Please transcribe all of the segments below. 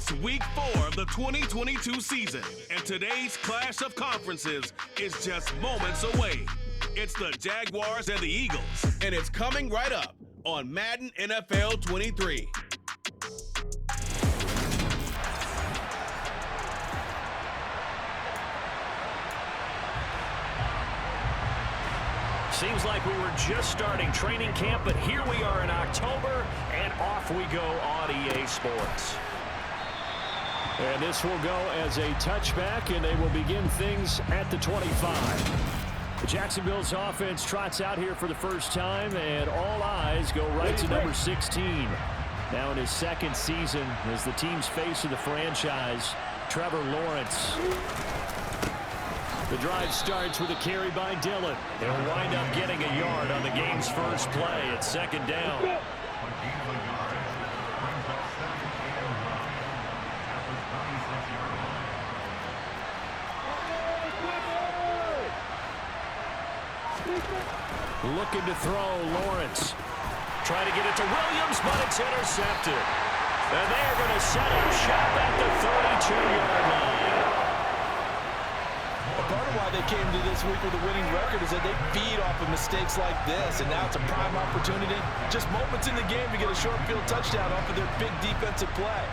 It's week 4 of the 2022 season, and today's clash of conferences is just moments away. It's the Jaguars and the Eagles, and it's coming right up on Madden NFL 23. Seems like we were just starting training camp, but here we are in October, and off we go on EA Sports. And this will go as a touchback, and they will begin things at the 25. Jacksonville's offense trots out here for the first time, and all eyes go right to number 16. Now in his second season as the team's face of the franchise, Trevor Lawrence. The drive starts with a carry by Dillon. He'll wind up getting a yard on the game's first play at second down. Looking to throw, Lawrence. Trying to get it to Williams, but it's intercepted. And they're going to set up shop at the 32-yard line. Part of why they came to this week with a winning record is that they feed off of mistakes like this, and now it's a prime opportunity, just moments in the game to get a short field touchdown off of their big defensive play.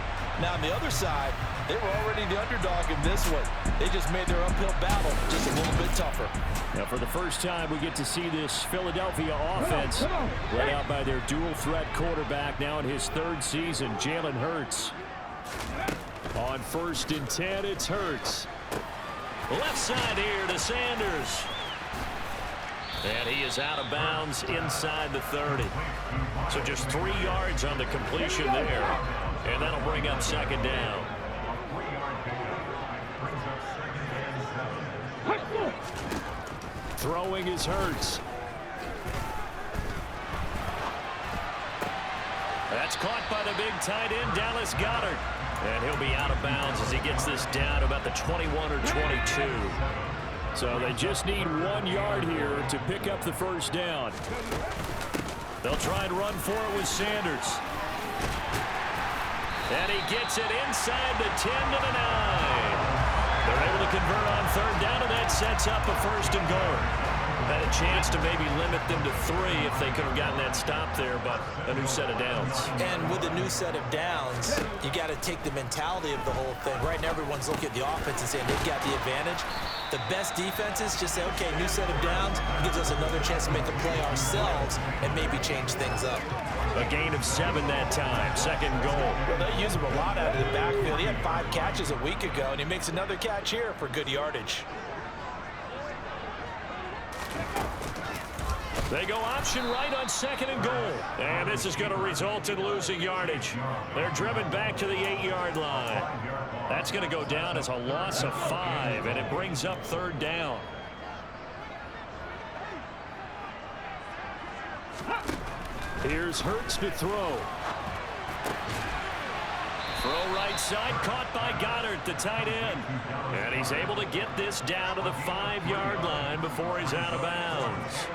Now on the other side, they were already the underdog in this one. They just made their uphill battle just a little bit tougher. Now for the first time, we get to see this Philadelphia offense led out by their dual threat quarterback now in his third season, Jalen Hurts. On 1st and 10, it's Hurts. Left side here to Sanders. And he is out of bounds inside the 30. So just 3 yards on the completion there. And that'll bring up second down. Throwing is Hurts. That's caught by the big tight end, Dallas Goedert. And he'll be out of bounds as he gets this down to about the 21 or 22. So they just need 1 yard here to pick up the first down. They'll try and run for it with Sanders. And he gets it inside the 10 to the 9. They're able to convert on third down, and that sets up a 1st and goal. Had a chance to maybe limit them to 3 if they could have gotten that stop there, but a new set of downs. And with a new set of downs, you got to take the mentality of the whole thing. Right now, everyone's looking at the offense and saying they've got the advantage. The best defenses just say, okay, new set of downs gives us another chance to make a play ourselves and maybe change things up. A gain of 7 that time, 2nd and goal. Well, they use him a lot out of the backfield. He had 5 catches a week ago, and he makes another catch here for good yardage. They go option right on 2nd and goal. And this is going to result in losing yardage. They're driven back to the 8-yard line. That's going to go down as a loss of 5, and it brings up 3rd down. Here's Hurts to throw. Throw right side, caught by Goedert, the tight end. And he's able to get this down to the 5-yard line before he's out of bounds.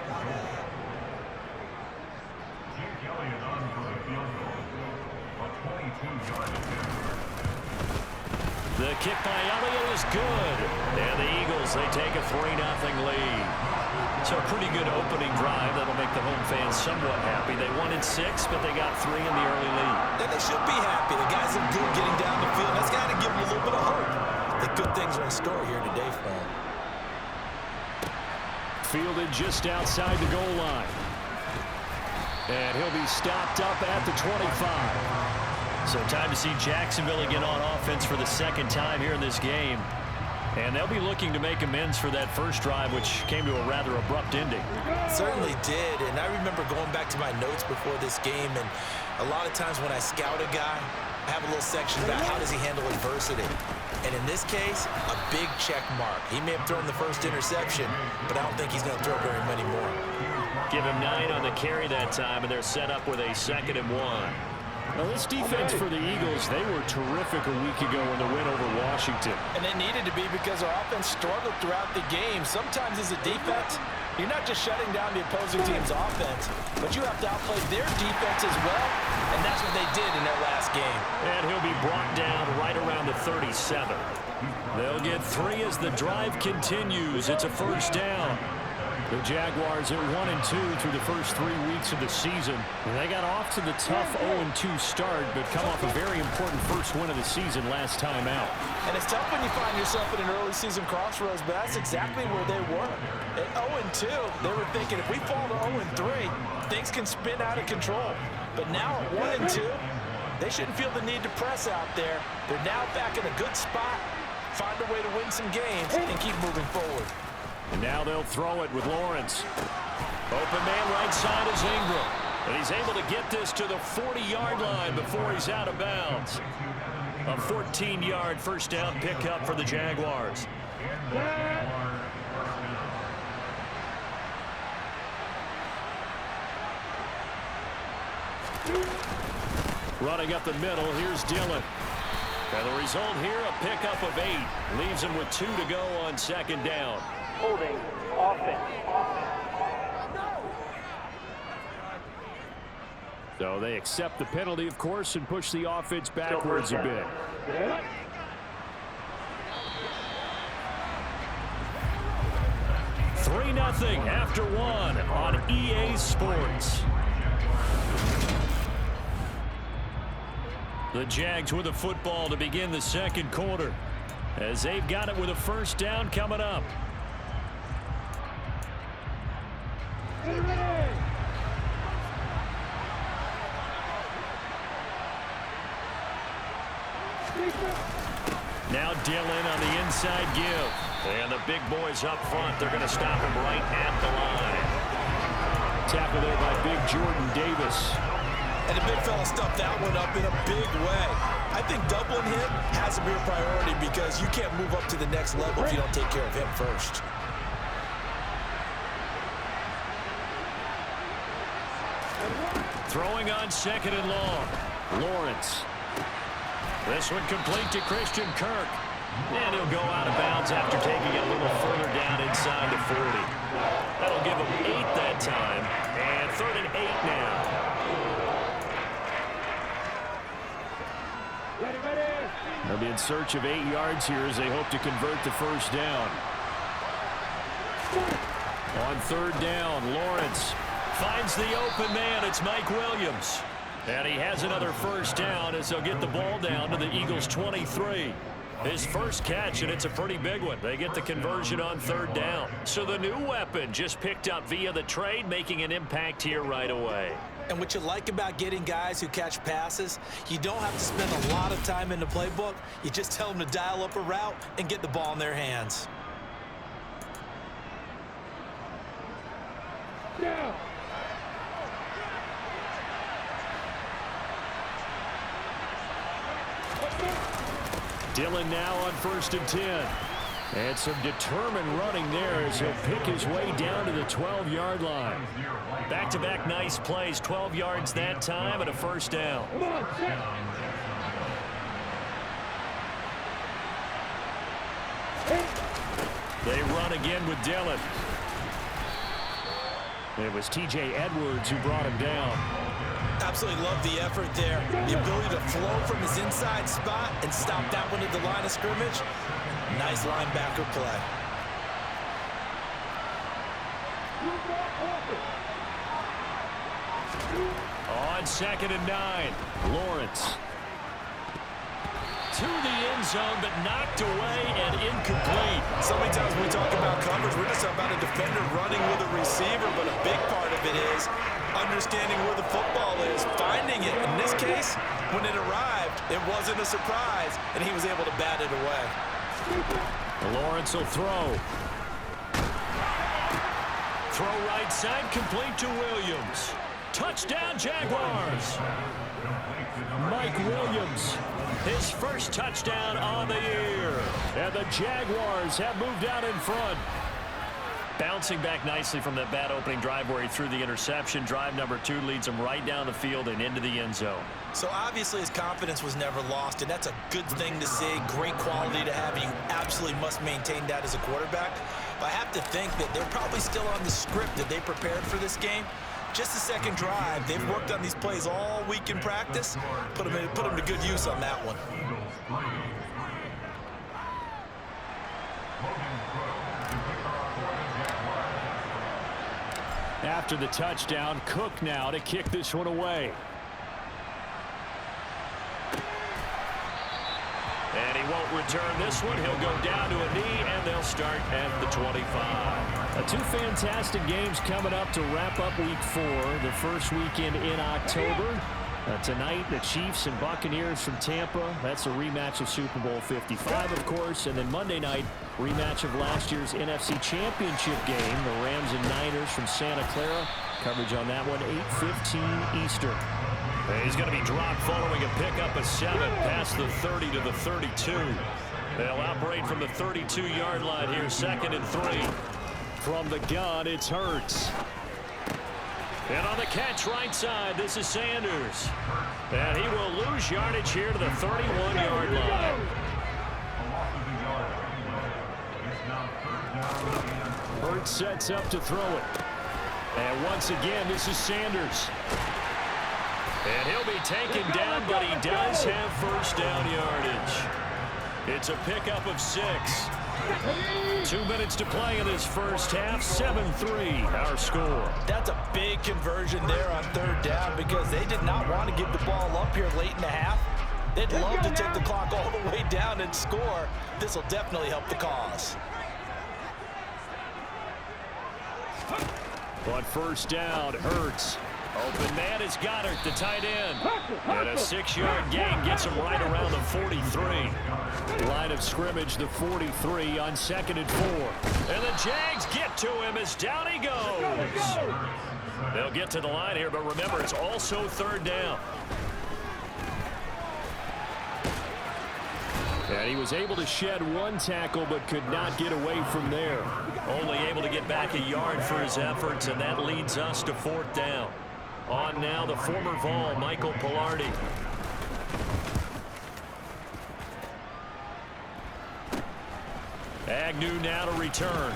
The kick by Elliott is good. And the Eagles, they take a 3-0 lead. So a pretty good opening drive that'll make the home fans somewhat happy. They won in 6, but they got 3 in the early lead. Then they should be happy. The guys are good getting down the field. That's got to give them a little bit of hope that good things are in store here today for them. Fielded just outside the goal line. And he'll be stopped up at the 25. So time to see Jacksonville again on offense for the 2nd time here in this game. And they'll be looking to make amends for that first drive, which came to a rather abrupt ending. Certainly did, and I remember going back to my notes before this game, and a lot of times when I scout a guy, I have a little section about how does he handle adversity. And in this case, a big check mark. He may have thrown the first interception, but I don't think he's going to throw very many more. Give him 9 on the carry that time, and they're set up with a 2nd and 1. Well, this defense for the Eagles, they were terrific a week ago in the win over Washington. And they needed to be because our offense struggled throughout the game. Sometimes as a defense, you're not just shutting down the opposing team's offense, but you have to outplay their defense as well, and that's what they did in their last game. And he'll be brought down right around the 37. They'll get 3 as the drive continues. It's a first down. The Jaguars are 1-2 through the first 3 weeks of the season. And they got off to the tough 0-2 start, but come off a very important first win of the season last time out. And it's tough when you find yourself at an early season crossroads, but that's exactly where they were. At 0-2, they were thinking if we fall to 0-3, things can spin out of control. But now at 1-2, they shouldn't feel the need to press out there. They're now back in a good spot, find a way to win some games, and keep moving forward. And now they'll throw it with Lawrence. Open man right side is Ingram. And he's able to get this to the 40-yard line before he's out of bounds. A 14-yard first down pickup for the Jaguars. Running up the middle, here's Dillon. And the result here, a pickup of 8. Leaves him with 2 to go on second down. Holding offense. So they accept the penalty, of course, and push the offense backwards a bit. 3-0 after 1 on EA Sports. The Jags with a football to begin the second quarter, as they've got it with a first down coming up. Now Dillon on the inside give. And the big boys up front, they're going to stop him right at the line. Tackle there by big Jordan Davis. And the big fella stuffed that one up in a big way. I think doubling him has to be a priority because you can't move up to the next level if you don't take care of him first. Throwing on second and long. Lawrence. This one complete to Christian Kirk. And he'll go out of bounds after taking it a little further down inside the 40. That'll give him 8 that time. And 3rd and 8 now. They'll be in search of 8 yards here as they hope to convert the first down. On 3rd down, Lawrence finds the open man. It's Mike Williams. And he has another first down as they'll get the ball down to the Eagles' 23. His first catch, and it's a pretty big one. They get the conversion on 3rd down. So the new weapon just picked up via the trade, making an impact here right away. And what you like about getting guys who catch passes, you don't have to spend a lot of time in the playbook. You just tell them to dial up a route and get the ball in their hands. Yeah. Dillon now on 1st and 10. And some determined running there as he'll pick his way down to the 12-yard line. Back-to-back nice plays, 12 yards that time and a first down. They run again with Dillon. It was T.J. Edwards who brought him down. Absolutely love the effort there. The ability to flow from his inside spot and stop that one at the line of scrimmage. Nice linebacker play. On 2nd and 9, Lawrence. To the end zone, but knocked away and incomplete. So many times when we talk about coverage, we're just talking about a defender running with a receiver, but a big part of it is understanding where the football is, finding it. In this case, when it arrived, it wasn't a surprise, and he was able to bat it away. Lawrence will throw. Throw right side, complete to Williams. Touchdown, Jaguars. Mike Williams, his first touchdown on the year. And the Jaguars have moved out in front. Bouncing back nicely from that bad opening drive where he threw the interception. Drive number 2 leads him right down the field and into the end zone. So obviously his confidence was never lost, and that's a good thing to see. Great quality to have, and you absolutely must maintain that as a quarterback. But I have to think that they're probably still on the script that they prepared for this game. Just the second drive, they've worked on these plays all week in practice. Put them to good use on that one. After the touchdown, Cook now to kick this one away. And he won't return this one. He'll go down to a knee, and they'll start at the 25. 2 fantastic games coming up to wrap up Week 4, the first weekend in October. Tonight, the Chiefs and Buccaneers from Tampa. That's a rematch of Super Bowl 55, of course. And then Monday night, rematch of last year's NFC Championship game, the Rams and Niners from Santa Clara. Coverage on that one, 8:15 Eastern. He's going to be dropped following a pickup of 7 past the 30 to the 32. They'll operate from the 32-yard line here, 2nd and 3. From the gun, it's Hurts. And on the catch right side, this is Sanders. And he will lose yardage here to the 31-yard line. Hurts sets up to throw it. And once again, this is Sanders. And he'll be taken down, but he does have first down yardage. It's a pickup of 6. 2 minutes to play in this first half. 7-3 our score. That's a big conversion there on 3rd down because they did not want to give the ball up here late in the half. They'd love to take the clock all the way down and score. This will definitely help the cause. On first down, Hurts. Open man is Goddard, the tight end. And a 6-yard gain gets him right around the 43. Line of scrimmage, the 43 on 2nd and 4. And the Jags get to him as down he goes. They'll get to the line here, but remember, it's also 3rd down. And he was able to shed 1 tackle, but could not get away from there. Only able to get back a yard for his efforts, and that leads us to 4th down. On now, the former Vol, Michael Pilardi. Agnew now to return.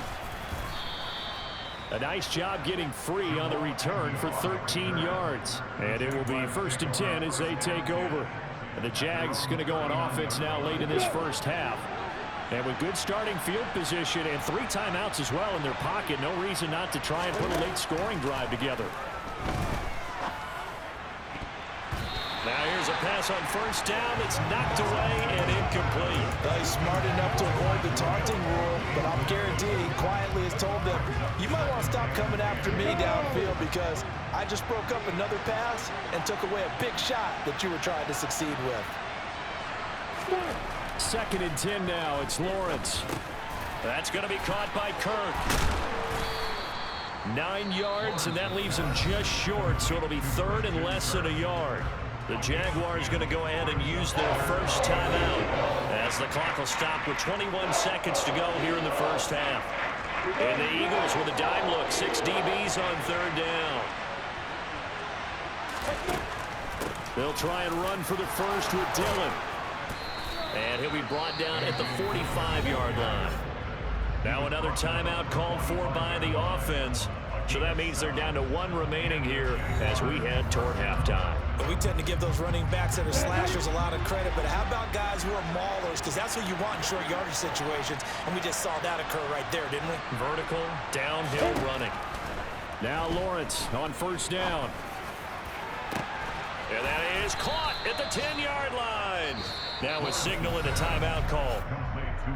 A nice job getting free on the return for 13 yards. And it will be 1st and 10 as they take over. And the Jags going to go on offense now late in this first half. And with good starting field position and 3 timeouts as well in their pocket, no reason not to try and put a late scoring drive together. Now here's a pass on 1st down that's knocked away and incomplete. He's smart enough to avoid the taunting rule, but I'm guaranteed he quietly has told them, you might want to stop coming after me downfield because I just broke up another pass and took away a big shot that you were trying to succeed with. 2nd and 10 now. It's Lawrence. That's going to be caught by Kirk. 9 yards, and that leaves him just short, so it'll be 3rd and less than a yard. The Jaguars going to go ahead and use their first timeout as the clock will stop with 21 seconds to go here in the first half. And the Eagles with a dime look, 6 DBs on 3rd down. They'll try and run for the first with Dillon. And he'll be brought down at the 45-yard line. Now another timeout called for by the offense. So that means they're down to 1 remaining here as we head toward halftime. We tend to give those running backs that are slashers a lot of credit, but how about guys who are maulers? Because that's what you want in short yardage situations, and we just saw that occur right there, didn't we? Vertical, downhill running. Now Lawrence on 1st down. And that is caught at the 10-yard line. Now a signal and a timeout call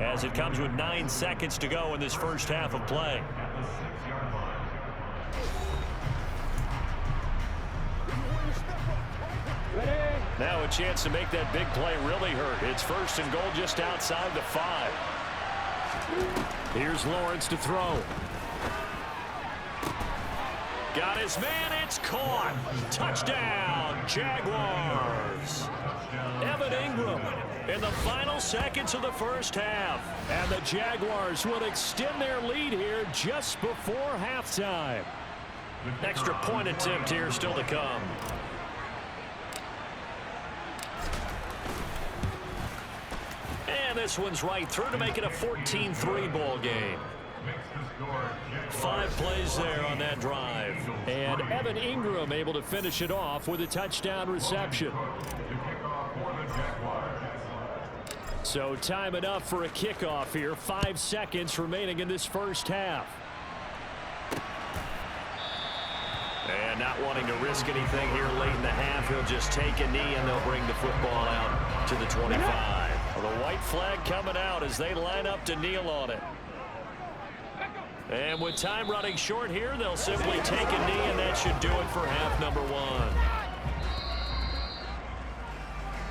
as it comes with 9 seconds to go in this first half of play. Now a chance to make that big play really hurt. It's 1st and goal just outside the 5. Here's Lawrence to throw. Got his man. It's caught. Touchdown, Jaguars. Evan Ingram in the final seconds of the first half. And the Jaguars will extend their lead here just before halftime. Extra point attempt here still to come. And this one's right through to make it a 14-3 ball game. 5 plays there on that drive. And Evan Ingram able to finish it off with a touchdown reception. So time enough for a kickoff here. 5 seconds remaining in this first half. And not wanting to risk anything here late in the half, he'll just take a knee and they'll bring the football out to the 25. Well, the white flag coming out as they line up to kneel on it. And with time running short here, they'll simply take a knee, and that should do it for half number 1.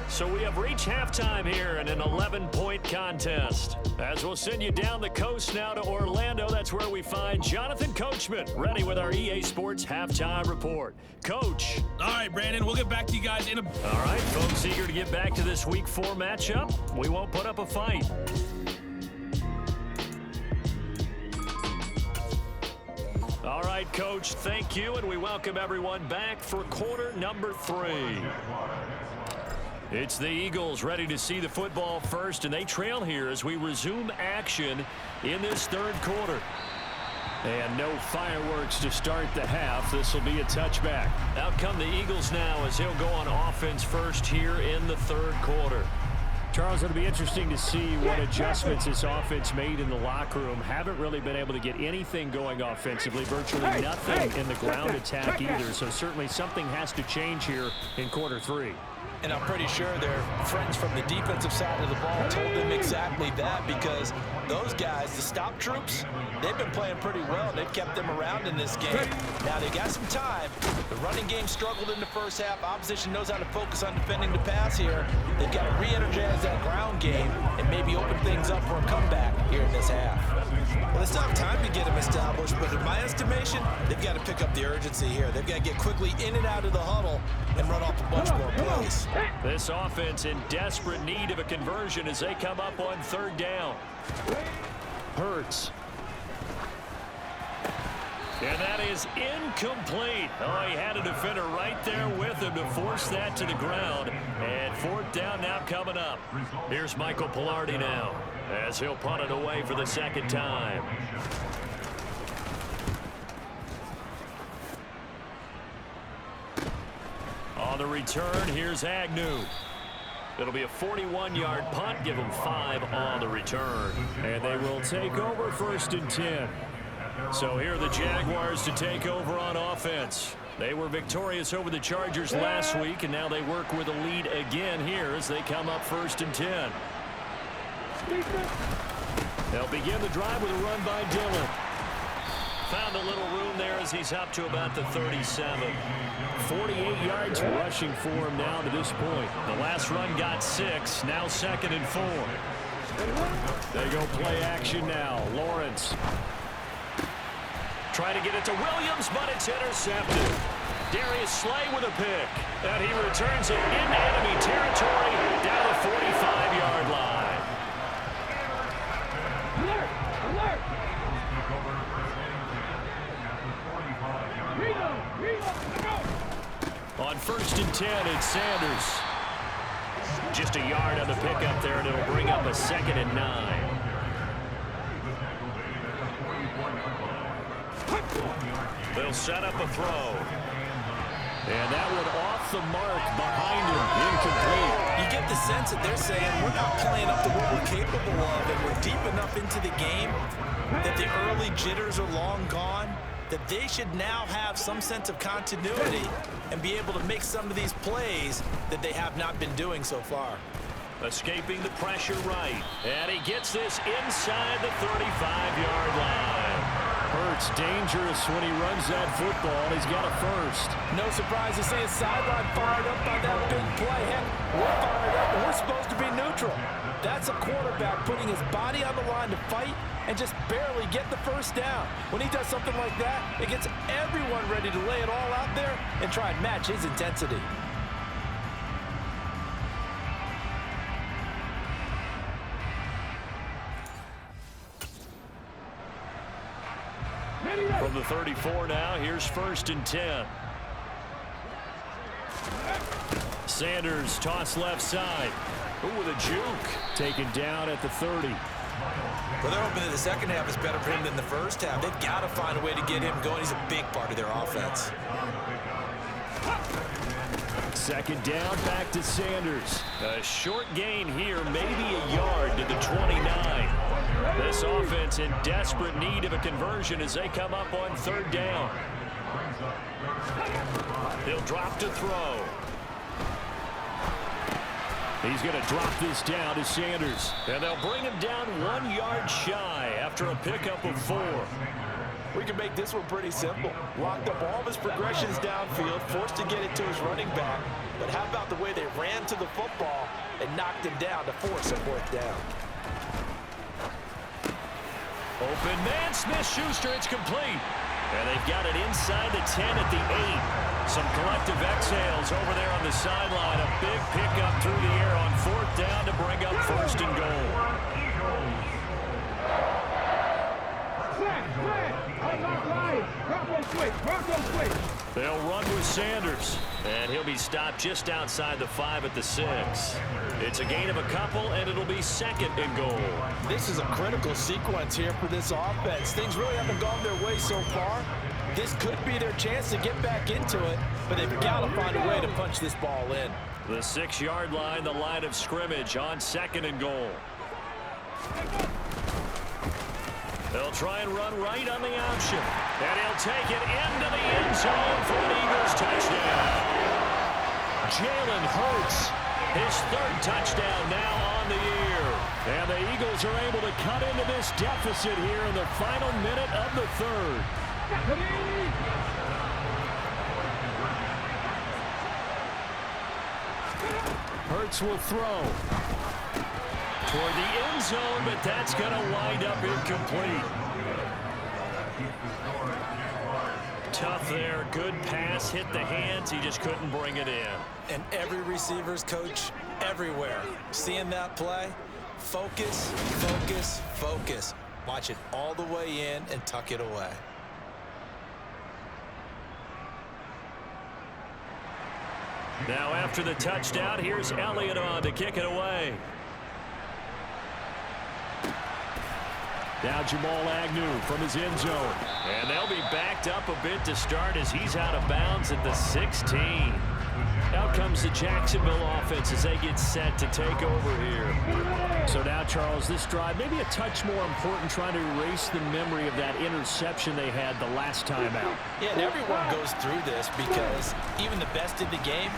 So we have reached halftime here in an 11-point contest. As we'll send you down the coast now to Orlando, that's where we find Jonathan Coachman, ready with our EA Sports Halftime Report. Coach. All right, Brandon, we'll get back to you guys in a... All right, folks, eager to get back to this Week 4 matchup. We won't put up a fight. All right, Coach, thank you, and we welcome everyone back for quarter number 3. It's the Eagles ready to see the football first, and they trail here as we resume action in this third quarter. And no fireworks to start the half. This will be a touchback. Out come the Eagles now as he'll go on offense first here in the third quarter. Charles, it'll be interesting to see what adjustments this offense made in the locker room. Haven't really been able to get anything going offensively. Virtually nothing in the ground attack either. So certainly something has to change here in quarter 3. And I'm pretty sure their friends from the defensive side of the ball told them exactly that, because those guys, the stop troops, they've been playing pretty well. They've kept them around in this game. Now they got some time. The running game struggled in the first half. Opposition knows how to focus on defending the pass here. They've got to re-energize that ground game and maybe open things up for a comeback here in this half. Well, they still have time to get them established, but in my estimation, they've got to pick up the urgency here. They've got to get quickly in and out of the huddle and run off a bunch more plays. This offense in desperate need of a conversion as they come up on third down. Hurts. And that is incomplete. Oh, he had a defender right there with him to force that to the ground. And fourth down now coming up. Here's Michael Pilardi now as he'll punt it away for the second time. On the return, here's Agnew. It'll be a 41-yard punt. Give them 5 on the return. And they will take over first and 10. So here are the Jaguars to take over on offense. They were victorious over the Chargers last week, and now they work with a lead again here as they come up first and 10. They'll begin the drive with a run by Dillon. Found a little room there as he's up to about the 37. 48 yards rushing for him now to this point. The last run got 6, now 2nd and 4. They go play action now. Lawrence. Trying to get it to Williams, but it's intercepted. Darius Slay with a pick. And he returns it into enemy territory down the 45-yard line. On first and 10, it's Sanders. Just a yard on the pickup there, and it'll bring up a 2nd and 9. They'll set up a throw. And that one off the mark behind him. Incomplete. You get the sense that they're saying we're not playing up to what we're capable of, and we're deep enough into the game that the early jitters are long gone, that they should now have some sense of continuity and be able to make some of these plays that they have not been doing so far. Escaping the pressure right. And he gets this inside the 35-yard line. Looks dangerous when he runs that football. He's got a first. No surprise to see his sideline fired up by that big play. Heck, we're fired up, and we're supposed to be neutral. That's a quarterback putting his body on the line to fight and just barely get the first down. When he does something like that, it gets everyone ready to lay it all out there and try and match his intensity. From the 34 now, here's 1st and 10. Sanders toss left side. Ooh, with a juke. Taken down at the 30. Well, they're hoping that the second half is better for him than the first half. They've got to find a way to get him going. He's a big part of their offense. 2nd down, back to Sanders. A short gain here, maybe a yard to the 29. This offense in desperate need of a conversion as they come up on 3rd down. He'll drop to throw. He's going to drop this down to Sanders. And they'll bring him down 1 yard shy after a pickup of 4. We can make this one pretty simple. Locked up all of his progressions downfield, forced to get it to his running back. But how about the way they ran to the football and knocked him down to force a 4th down? Open man, Smith-Schuster, it's complete. And they've got it inside the 10 at the 8. Some collective exhales over there on the sideline. A big pickup through the air on 4th down to bring up 1st and goal. They'll run with Sanders. And he'll be stopped just outside the 5 at the 6. It's a gain of a couple, and it'll be 2nd and goal. This is a critical sequence here for this offense. Things really haven't gone their way so far. This could be their chance to get back into it, but they've got to find a way to punch this ball in. The 6-yard line, the line of scrimmage on 2nd and goal. They'll try and run right on the option. And he'll take it into the end zone for an Eagles touchdown. Jalen Hurts, his 3rd touchdown now on the year. And the Eagles are able to cut into this deficit here in the final minute of the 3rd. Hurts will throw toward the end zone, but that's going to wind up incomplete. Tough there. Good pass. Hit the hands. He just couldn't bring it in. And every receiver's coach everywhere. Seeing that play, focus, focus, focus. Watch it all the way in and tuck it away. Now after the touchdown, here's Elliott on to kick it away. Now Jamal Agnew from his end zone. And they'll be backed up a bit to start as he's out of bounds at the 16. Out comes the Jacksonville offense as they get set to take over here. So now, Charles, this drive maybe a touch more important, trying to erase the memory of that interception they had the last time out. Yeah, and everyone goes through this because even the best in the game,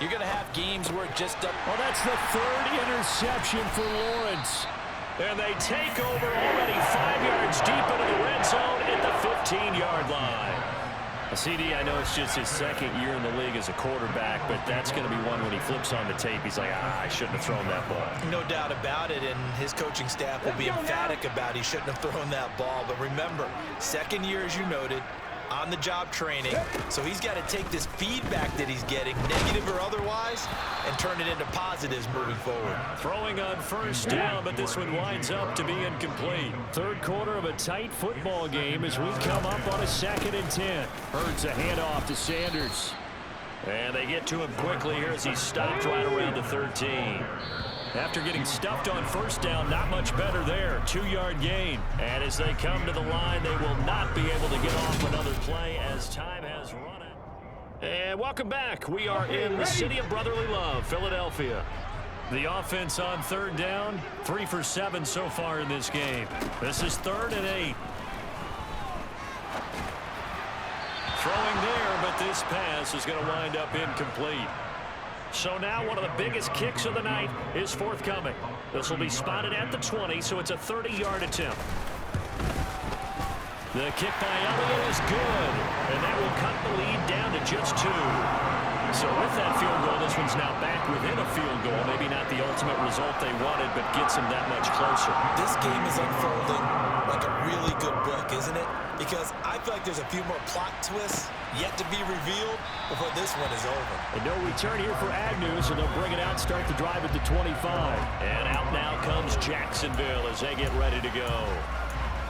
you're going to have games where it just doesn't. Well, that's the 3rd interception for Lawrence. And they take over already 5 yards deep into the red zone at the 15-yard line. CD, I know it's just his 2nd year in the league as a quarterback, but that's going to be one when he flips on the tape, he's like, I shouldn't have thrown that ball. No doubt about it, and his coaching staff will be emphatic about he shouldn't have thrown that ball. But remember, 2nd year, as you noted, on-the-job training, so he's got to take this feedback that he's getting, negative or otherwise, and turn it into positives moving forward. Throwing on 1st down, but this one winds up to be incomplete. 3rd quarter of a tight football game as we come up on a 2nd and 10. Hurts a handoff to Sanders. And they get to him quickly here as he's stopped right around the 13. After getting stuffed on 1st down, not much better there. 2-yard gain. And as they come to the line, they will not be able to get off another play as time has run out. And welcome back. We are in the city of brotherly love, Philadelphia. The offense on 3rd down, 3 for 7 so far in this game. This is 3rd and 8. Throwing there, but this pass is going to wind up incomplete. So now one of the biggest kicks of the night is forthcoming. This will be spotted at the 20, so it's a 30-yard attempt. The kick by Elliott is good, and that will cut the lead down to just 2. So with that field goal, this one's now back within a field goal. Maybe not the ultimate result they wanted, but gets them that much closer. This game is unfolding like a really good book, isn't it? Because I feel like there's a few more plot twists yet to be revealed before this one is over. And no return here for Agnew, so they'll bring it out, start the drive at the 25. And out now comes Jacksonville as they get ready to go.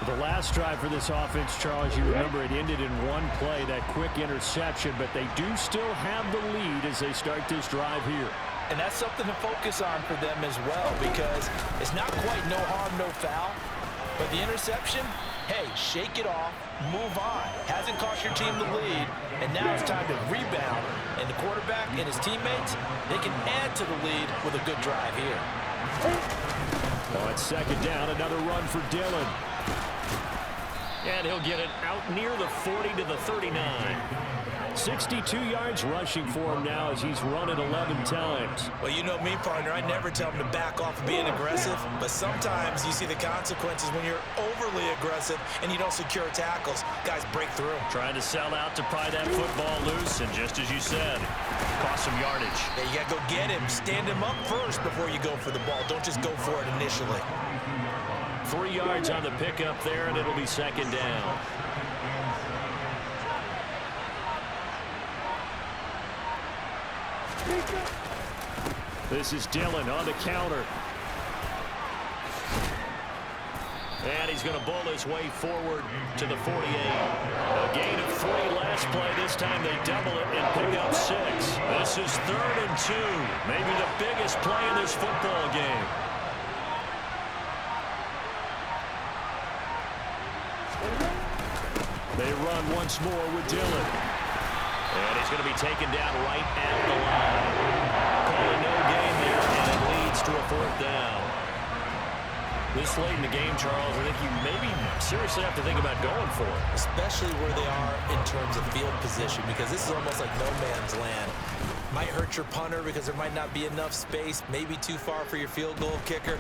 The last drive for this offense, Charles, you remember it ended in one play, that quick interception, but they do still have the lead as they start this drive here. And that's something to focus on for them as well, because it's not quite no harm, no foul, but the interception, hey, shake it off, move on. Hasn't cost your team the lead, and now it's time to rebound. And the quarterback and his teammates, they can add to the lead with a good drive here. Oh, it's second down, another run for Dillon. And he'll get it out near the 40 to the 39. 62 yards rushing for him now as he's run it 11 times. Well, you know me, partner. I never tell him to back off of being aggressive, but sometimes you see the consequences when you're overly aggressive and you don't secure tackles. Guys break through. Trying to sell out to pry that football loose, and just as you said, cost some yardage. Yeah, you got to go get him. Stand him up first before you go for the ball. Don't just go for it initially. 3 yards on the pickup there, and it'll be second down. This is Dillon on the counter. And he's going to bull his way forward to the 48. A gain of 3 last play. This time they double it and pick up 6. This is 3rd and 2. Maybe the biggest play in this football game. They run once more with Dillon. And he's going to be taken down right at the line. Calling no gain there, and it leads to a 4th down. This late in the game, Charles, I think you maybe seriously have to think about going for it. Especially where they are in terms of field position, because this is almost like no man's land. Might hurt your punter because there might not be enough space, maybe too far for your field goal kicker.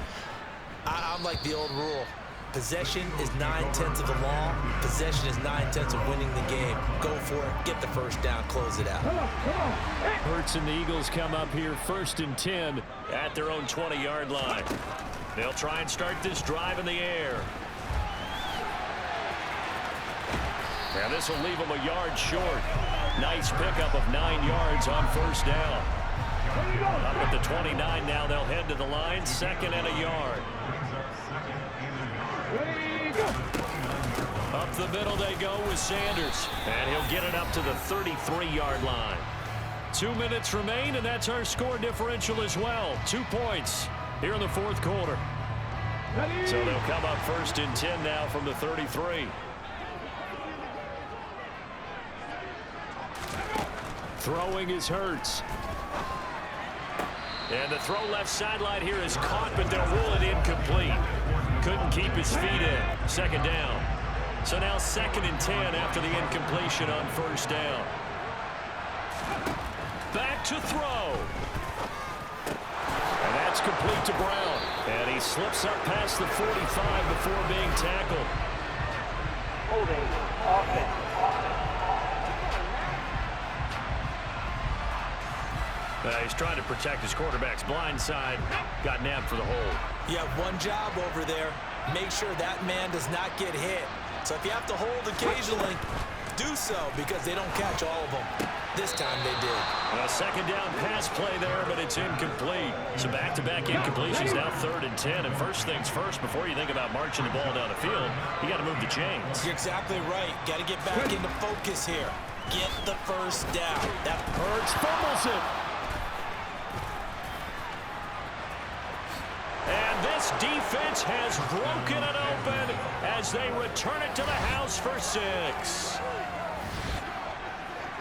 I'm like the old rule. Possession is 9/10 of the law. Possession is 9/10 of winning the game. Go for it. Get the first down. Close it out. Hurts and the Eagles come up here 1st and 10 at their own 20-yard line. They'll try and start this drive in the air. And this will leave them a yard short. Nice pickup of 9 yards on 1st down. Up at the 29 now, they'll head to the line, 2nd and a yard. Up the middle they go with Sanders. And he'll get it up to the 33-yard line. 2 minutes remain, and that's our score differential as well. 2 points here in the 4th quarter. So they'll come up 1st and 10 now from the 33. Throwing is Hurts. And the throw left sideline here is caught, but they'll rule it incomplete. Couldn't keep his feet in. 2nd down. So now 2nd and 10 after the incompletion on 1st down. Back to throw. And that's complete to Brown. And he slips up past the 45 before being tackled. Holding offense. He's trying to protect his quarterback's blind side. Got nabbed for the hold. You have one job over there. Make sure that man does not get hit. So if you have to hold occasionally, do so, because they don't catch all of them. This time they did. A 2nd down pass play there, but it's incomplete. So back-to-back incompletions, now 3rd and 10. And first things first, before you think about marching the ball down the field, you got to move the chains. You're exactly right. Got to get back into focus here. Get the first down. That Hurts fumbles it. And this defense has broken it open as they return it to the house for 6.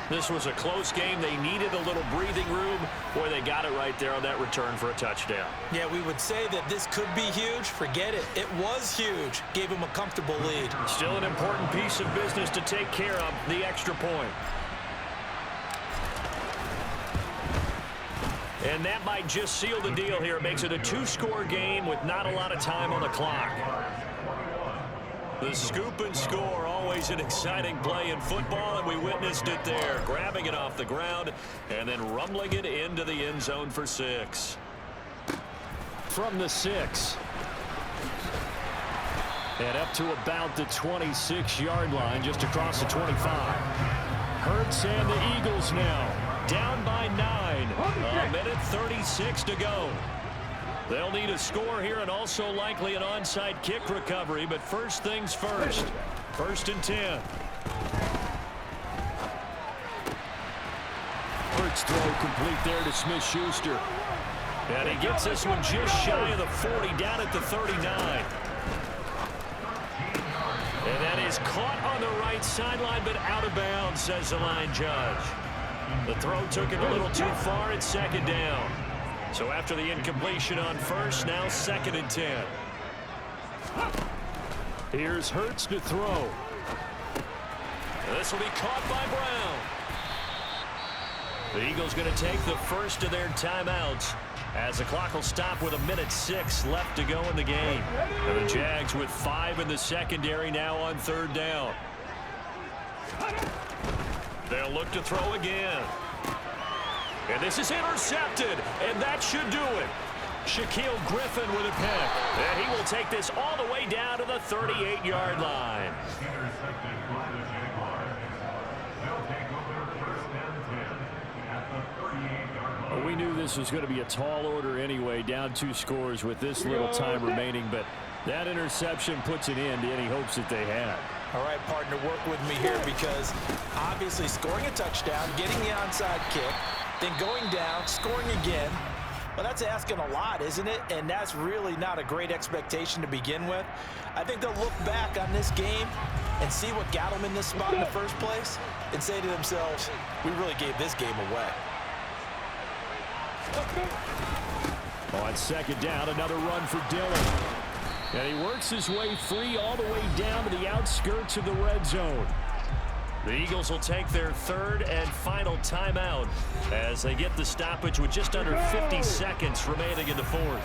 This was a close game. They needed a little breathing room. Boy, they got it right there on that return for a touchdown. Yeah, we would say that this could be huge. Forget it. It was huge. Gave them a comfortable lead. Still an important piece of business to take care of, the extra point. And that might just seal the deal here. It makes it a 2-score game with not a lot of time on the clock. The scoop and score, always an exciting play in football, and we witnessed it there. Grabbing it off the ground and then rumbling it into the end zone for 6. From the 6. And up to about the 26-yard line, just across the 25. Hurts and the Eagles now down by 9. A minute 36 to go. They'll need a score here and also likely an onside kick recovery, but first things first. 1st and 10. Hurts throw complete there to Smith-Schuster. And he gets this one just shy of the 40, down at the 39. And that is caught on the right sideline, but out of bounds, says the line judge. The throw took it a little too far at 2nd down. So after the incompletion on 1st, now 2nd and 10. Here's Hurts to throw. This will be caught by Brown. The Eagles going to take the first of their timeouts as the clock will stop with 1:06 left to go in the game. And the Jags with 5 in the secondary now on 3rd down. They'll look to throw again. And this is intercepted, and that should do it. Shaquille Griffin with a pick. And he will take this all the way down to the 38-yard line. We knew this was going to be a tall order anyway, down 2 scores with this little time remaining, but that interception puts an end to any hopes that they had. All right, partner, work with me here because obviously scoring a touchdown, getting the onside kick, then going down, scoring again, well, that's asking a lot, isn't it? And that's really not a great expectation to begin with. I think they'll look back on this game and see what got them in this spot in the first place and say to themselves, we really gave this game away. On 2nd down, another run for Dillon. And he works his way free all the way down to the outskirts of the red zone. The Eagles will take their 3rd and final timeout as they get the stoppage with just under 50 seconds remaining in the 4th.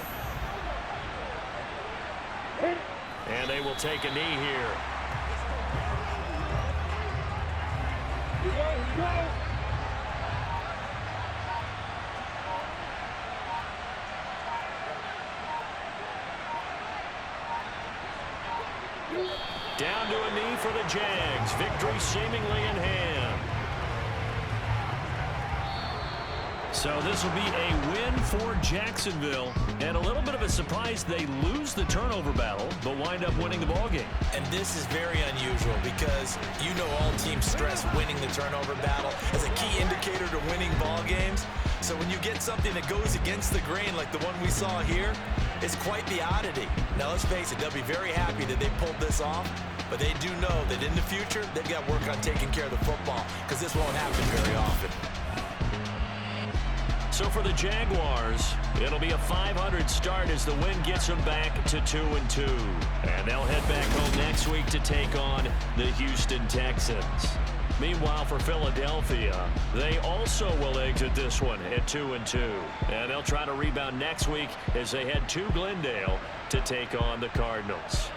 And they will take a knee here. Down to a knee for the Jags. Victory seemingly in hand. So this will be a win for Jacksonville. And a little bit of a surprise, they lose the turnover battle, but wind up winning the ballgame. And this is very unusual because you know all teams stress winning the turnover battle as a key indicator to winning ball games. So when you get something that goes against the grain like the one we saw here, it's quite the oddity. Now let's face it, they'll be very happy that they pulled this off, but they do know that in the future, they've got to work on taking care of the football because this won't happen very often. So for the Jaguars, it'll be a 500 start as the win gets them back to 2-2. And they'll head back home next week to take on the Houston Texans. Meanwhile, for Philadelphia, they also will exit this one at 2-2. And they'll try to rebound next week as they head to Glendale to take on the Cardinals.